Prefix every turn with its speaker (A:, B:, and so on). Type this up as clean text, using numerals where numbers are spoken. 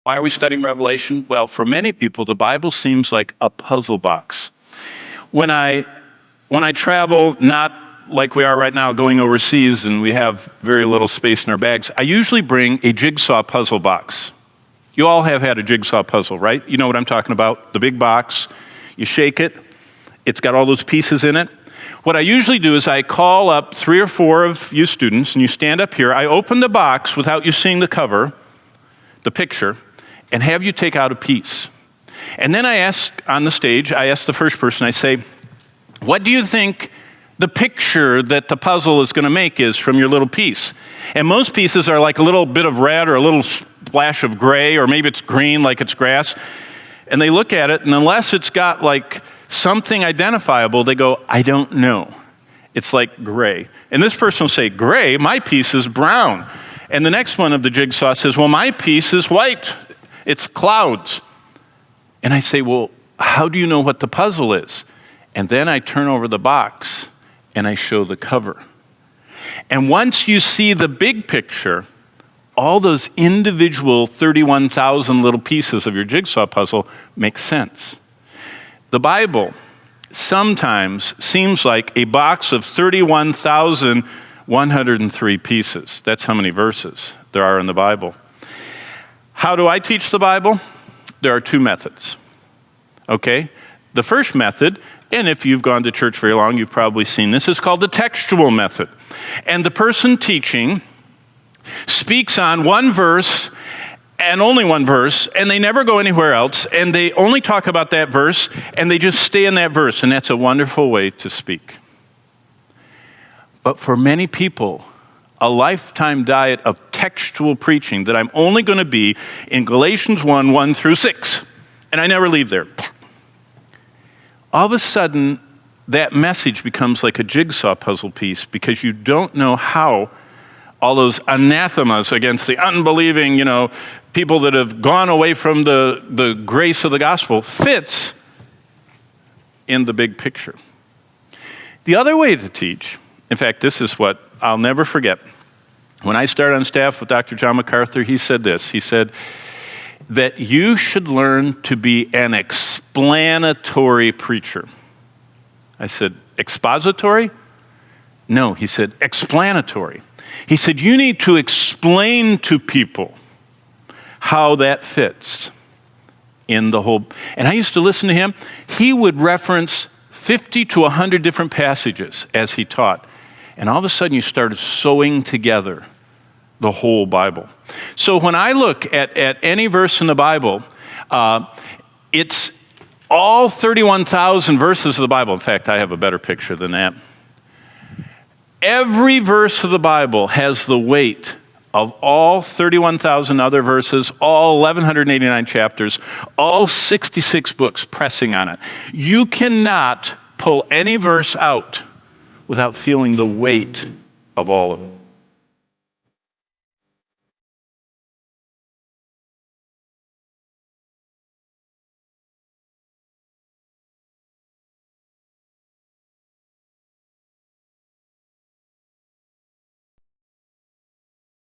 A: Why are we studying Revelation? Well, for many people, the Bible seems like a puzzle box. When I travel, not like we are right now going overseas and we have very little space in our bags, I usually bring a jigsaw puzzle box. You all have had a jigsaw puzzle, right? You know what I'm talking about, the big box. You shake it, it's got all those pieces in it. What I usually do is I call up 3 or 4 of you students, and you stand up here. I open the box without you seeing the cover, the picture, and have you take out a piece. And then I ask on the stage, I ask the first person, I say, what do you think the picture that the puzzle is going to make is from your little piece? And most pieces are like a little bit of red or a little splash of gray, or maybe it's green like it's grass. And they look at it, and unless it's got like something identifiable, they go, I don't know. It's like gray. And this person will say, gray? My piece is brown. And the next one of the jigsaw says, well, my piece is white. It's clouds. And I say, well, how do you know what the puzzle is? And then I turn over the box and I show the cover. And once you see the big picture, all those individual 31,000 little pieces of your jigsaw puzzle make sense. The Bible sometimes seems like a box of 31,103 pieces. That's how many verses there are in the Bible. How do I teach the Bible? There are 2 methods. Okay? The first method, and if you've gone to church very long, you've probably seen this, is called the textual method. And the person teaching speaks on one verse and only one verse, and they never go anywhere else, and they only talk about that verse, and they just stay in that verse, and that's a wonderful way to speak. But for many people, a lifetime diet of textual preaching that I'm only going to be in Galatians 1 through 6, and I never leave there. All of a sudden, that message becomes like a jigsaw puzzle piece because you don't know how all those anathemas against the unbelieving, people that have gone away from the grace of the gospel fits in the big picture. The other way to teach, in fact, this is what I'll never forget. When I started on staff with Dr. John MacArthur, he said this. He said that you should learn to be an explanatory preacher. I said, expository? No, he said, explanatory. He said, you need to explain to people how that fits in the whole. And I used to listen to him. He would reference 50 to 100 different passages as he taught. And all of a sudden you started sewing together the whole Bible. So when I look at any verse in the Bible, it's all 31,000 verses of the Bible. In fact, I have a better picture than that. Every verse of the Bible has the weight of all 31,000 other verses, all 1,189 chapters, all 66 books pressing on it. You cannot pull any verse out without feeling the weight of all of it.